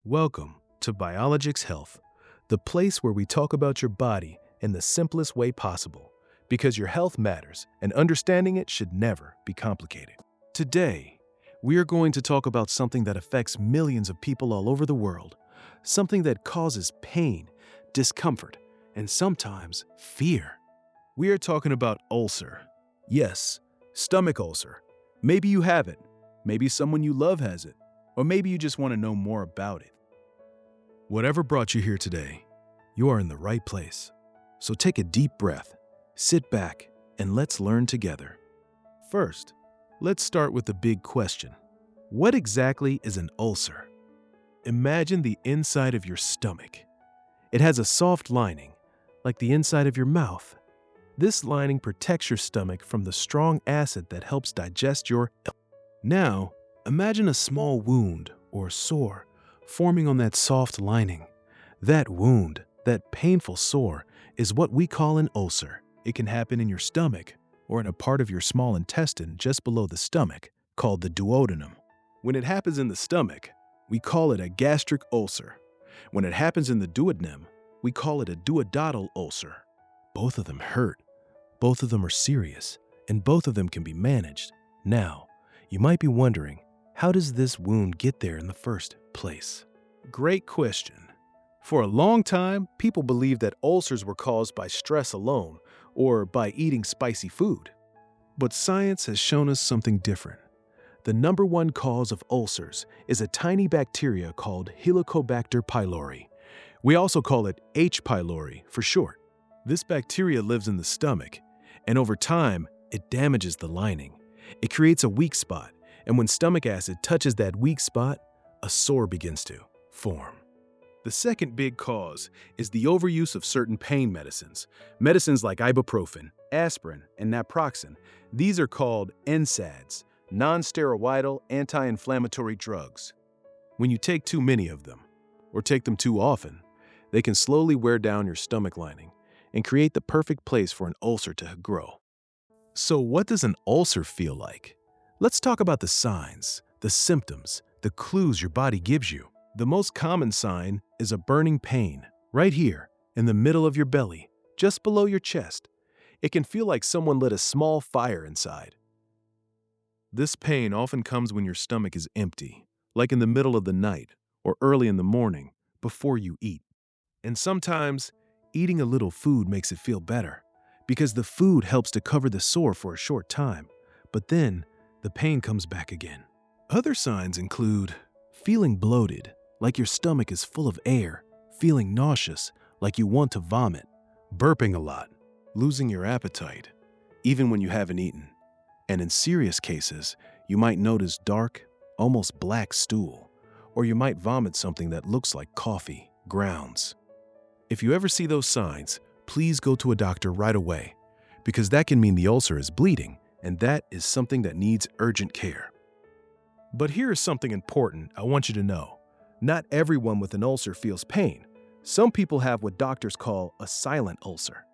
Welcome to Biologix Health, the place where we talk about your body in the simplest way possible, because your health matters and understanding it should never be complicated. Today, we are going to talk about something that affects millions of people all over the world, something that causes pain, discomfort, and sometimes fear. We are talking about ulcer. Yes, stomach ulcer. Maybe you have it, maybe someone you love has it, or maybe you just want to know more about it. Whatever brought you here today, you are in the right place. So take a deep breath, sit back, and let's learn together. First, let's start with the big question. What exactly is an ulcer? Imagine the inside of your stomach. It has a soft lining, like the inside of your mouth. This lining protects your stomach from the strong acid that helps digest your. Now, imagine a small wound or sore forming on that soft lining. That wound, that painful sore, is what we call an ulcer. It can happen in your stomach or in a part of your small intestine just below the stomach, called the duodenum. When it happens in the stomach, we call it a gastric ulcer. When it happens in the duodenum, we call it a duodenal ulcer. Both of them hurt, both of them are serious, and both of them can be managed. Now, you might be wondering, how does this wound get there in the first place? Great question. For a long time, people believed that ulcers were caused by stress alone or by eating spicy food. But science has shown us something different. The number one cause of ulcers is a tiny bacteria called Helicobacter pylori. We also call it H. pylori for short. This bacteria lives in the stomach, and over time, it damages the lining. It creates a weak spot, and when stomach acid touches that weak spot, a sore begins to form. The second big cause is the overuse of certain pain medicines. Medicines like ibuprofen, aspirin, and naproxen. These are called NSAIDs, non-steroidal anti-inflammatory drugs. When you take too many of them, or take them too often, they can slowly wear down your stomach lining and create the perfect place for an ulcer to grow. So what does an ulcer feel like? Let's talk about the signs, the symptoms, the clues your body gives you. The most common sign is a burning pain, right here, in the middle of your belly, just below your chest. It can feel like someone lit a small fire inside. This pain often comes when your stomach is empty, like in the middle of the night or early in the morning, before you eat. And sometimes, eating a little food makes it feel better, because the food helps to cover the sore for a short time, but then the pain comes back again. Other signs include feeling bloated, like your stomach is full of air, feeling nauseous, like you want to vomit, burping a lot, losing your appetite, even when you haven't eaten. And in serious cases, you might notice dark, almost black stool, or you might vomit something that looks like coffee, grounds. If you ever see those signs, please go to a doctor right away, because that can mean the ulcer is bleeding, and that is something that needs urgent care. But here is something important I want you to know. Not everyone with an ulcer feels pain. Some people have what doctors call a silent ulcer.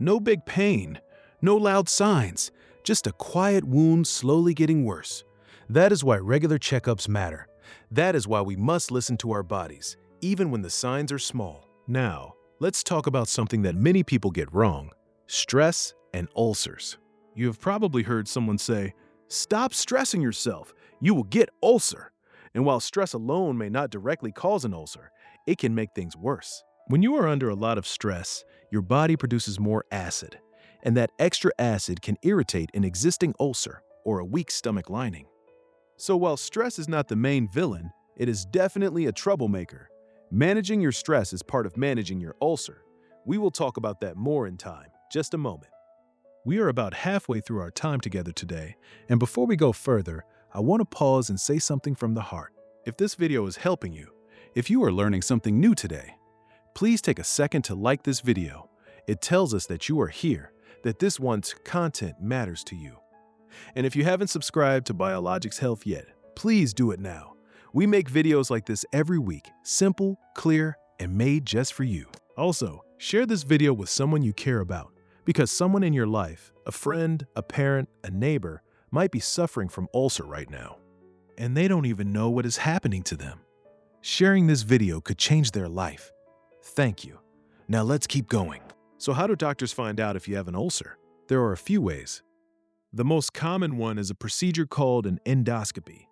No big pain, no loud signs, just a quiet wound slowly getting worse. That is why regular checkups matter. That is why we must listen to our bodies, even when the signs are small. Now, let's talk about something that many people get wrong: stress and ulcers. You have probably heard someone say, "Stop stressing yourself, you will get ulcer." And while stress alone may not directly cause an ulcer, it can make things worse. When you are under a lot of stress, your body produces more acid, and that extra acid can irritate an existing ulcer or a weak stomach lining. So while stress is not the main villain, it is definitely a troublemaker. Managing your stress is part of managing your ulcer. We will talk about that more in time. Just a moment. We are about halfway through our time together today, and before we go further, I want to pause and say something from the heart. If this video is helping you, if you are learning something new today, please take a second to like this video. It tells us that you are here, that this one's content matters to you. And if you haven't subscribed to Biologx Health yet, please do it now. We make videos like this every week, simple, clear, and made just for you. Also, share this video with someone you care about, because someone in your life, a friend, a parent, a neighbor, might be suffering from ulcer right now, and they don't even know what is happening to them. Sharing this video could change their life. Thank you. Now let's keep going. So how do doctors find out if you have an ulcer? There are a few ways. The most common one is a procedure called an endoscopy.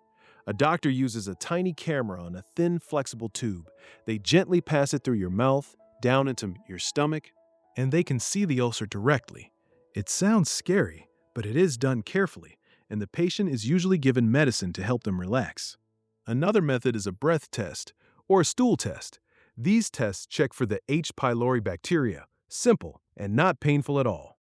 A doctor uses a tiny camera on a thin, flexible tube. They gently pass it through your mouth, down into your stomach, and they can see the ulcer directly. It sounds scary, but it is done carefully, and the patient is usually given medicine to help them relax. Another method is a breath test or a stool test. These tests check for the H. pylori bacteria, simple and not painful at all.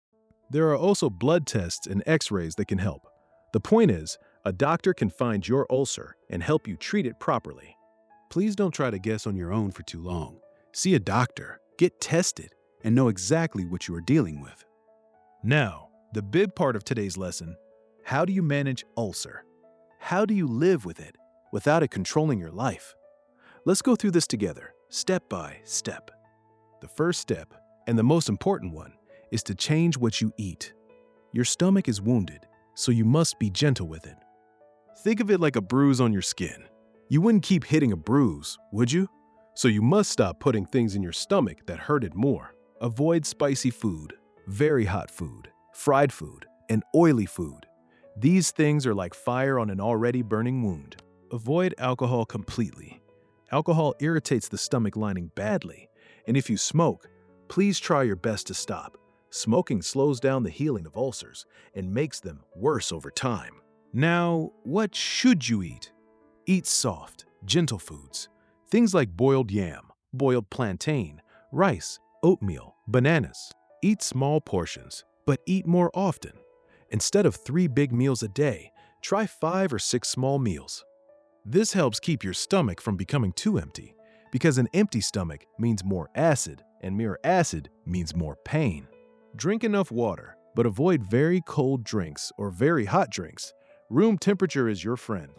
There are also blood tests and x-rays that can help. The point is, a doctor can find your ulcer and help you treat it properly. Please don't try to guess on your own for too long. See a doctor, get tested, and know exactly what you are dealing with. Now, the big part of today's lesson: how do you manage ulcer? How do you live with it without it controlling your life? Let's go through this together, step by step. The first step, and the most important one, is to change what you eat. Your stomach is wounded, so you must be gentle with it. Think of it like a bruise on your skin. You wouldn't keep hitting a bruise, would you? So you must stop putting things in your stomach that hurt it more. Avoid spicy food, very hot food, fried food, and oily food. These things are like fire on an already burning wound. Avoid alcohol completely. Alcohol irritates the stomach lining badly, and if you smoke, please try your best to stop. Smoking slows down the healing of ulcers and makes them worse over time. Now, what should you eat? Eat soft, gentle foods. Things like boiled yam, boiled plantain, rice, oatmeal, bananas. Eat small portions, but eat more often. Instead of 3 big meals a day, try 5 or 6 small meals. This helps keep your stomach from becoming too empty, because an empty stomach means more acid, and more acid means more pain. Drink enough water, but avoid very cold drinks or very hot drinks. Room temperature is your friend.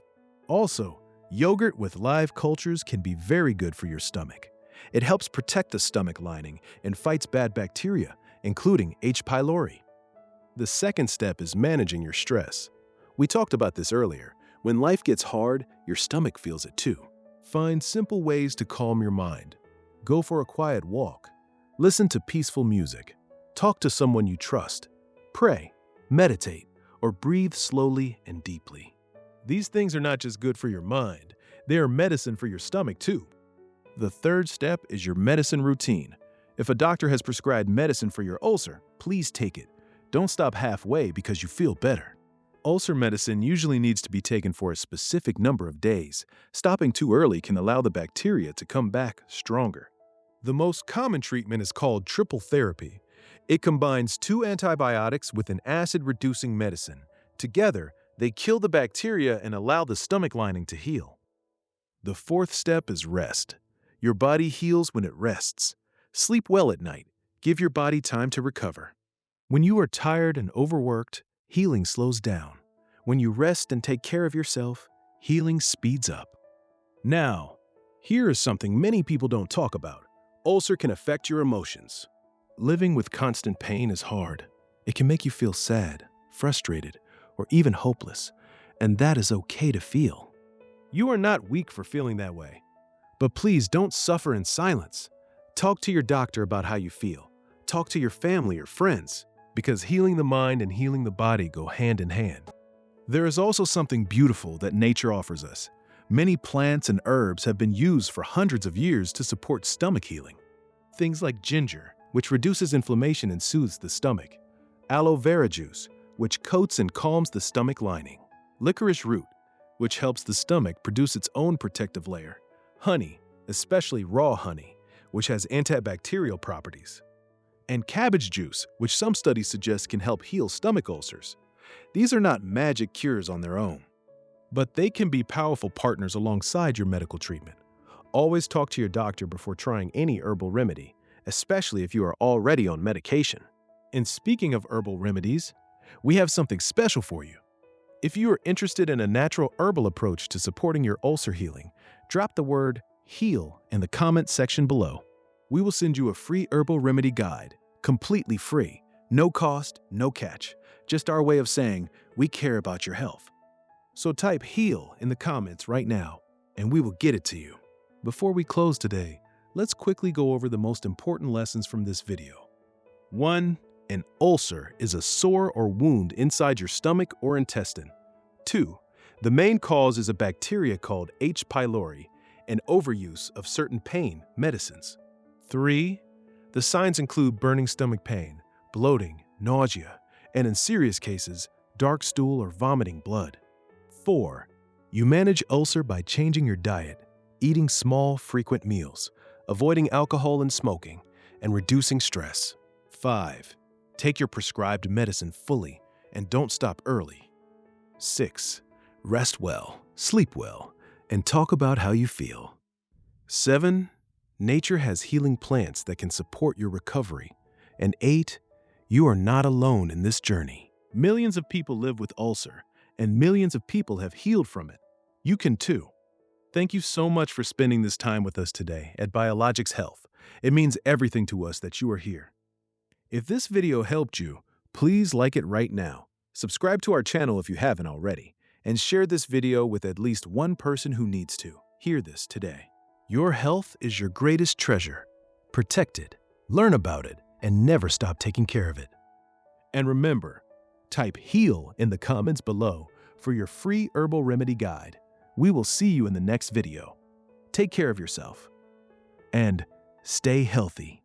Also, yogurt with live cultures can be very good for your stomach. It helps protect the stomach lining and fights bad bacteria, including H. pylori. The second step is managing your stress. We talked about this earlier. When life gets hard, your stomach feels it too. Find simple ways to calm your mind. Go for a quiet walk. Listen to peaceful music. Talk to someone you trust. Pray, meditate, or breathe slowly and deeply. These things are not just good for your mind, they are medicine for your stomach too. The third step is your medicine routine. If a doctor has prescribed medicine for your ulcer, please take it. Don't stop halfway because you feel better. Ulcer medicine usually needs to be taken for a specific number of days. Stopping too early can allow the bacteria to come back stronger. The most common treatment is called triple therapy. It combines 2 antibiotics with an acid-reducing medicine. Together, they kill the bacteria and allow the stomach lining to heal. The fourth step is rest. Your body heals when it rests. Sleep well at night. Give your body time to recover. When you are tired and overworked, healing slows down. When you rest and take care of yourself, healing speeds up. Now, here is something many people don't talk about. Ulcer can affect your emotions. Living with constant pain is hard. It can make you feel sad, frustrated, or even hopeless, and that is okay to feel. You are not weak for feeling that way. But please don't suffer in silence. Talk to your doctor about how you feel. Talk to your family or friends, because healing the mind and healing the body go hand in hand. There is also something beautiful that nature offers us. Many plants and herbs have been used for hundreds of years to support stomach healing. Things like ginger, which reduces inflammation and soothes the stomach. Aloe vera juice, which coats and calms the stomach lining. Licorice root, which helps the stomach produce its own protective layer. Honey, especially raw honey, which has antibacterial properties. And cabbage juice, which some studies suggest can help heal stomach ulcers. These are not magic cures on their own, but they can be powerful partners alongside your medical treatment. Always talk to your doctor before trying any herbal remedy, especially if you are already on medication. And speaking of herbal remedies, we have something special for you. If you are interested in a natural herbal approach to supporting your ulcer healing, drop the word HEAL in the comment section below. We will send you a free herbal remedy guide, completely free, no cost, no catch, just our way of saying we care about your health. So type HEAL in the comments right now, and we will get it to you. Before we close today, let's quickly go over the most important lessons from this video. 1. An ulcer is a sore or wound inside your stomach or intestine. 2. The main cause is a bacteria called H. pylori and overuse of certain pain medicines. 3. The signs include burning stomach pain, bloating, nausea, and in serious cases, dark stool or vomiting blood. 4. You manage ulcer by changing your diet, eating small, frequent meals, avoiding alcohol and smoking, and reducing stress. 5. Take your prescribed medicine fully and don't stop early. 6. Rest well, sleep well, and talk about how you feel. 7. Nature has healing plants that can support your recovery. And 8. You are not alone in this journey. Millions of people live with ulcer, and millions of people have healed from it. You can too. Thank you so much for spending this time with us today at Biologix Health. It means everything to us that you are here. If this video helped you, please like it right now. Subscribe to our channel if you haven't already, and share this video with at least one person who needs to hear this today. Your health is your greatest treasure. Protect it, learn about it, and never stop taking care of it. And remember, type HEAL in the comments below for your free herbal remedy guide. We will see you in the next video. Take care of yourself and stay healthy.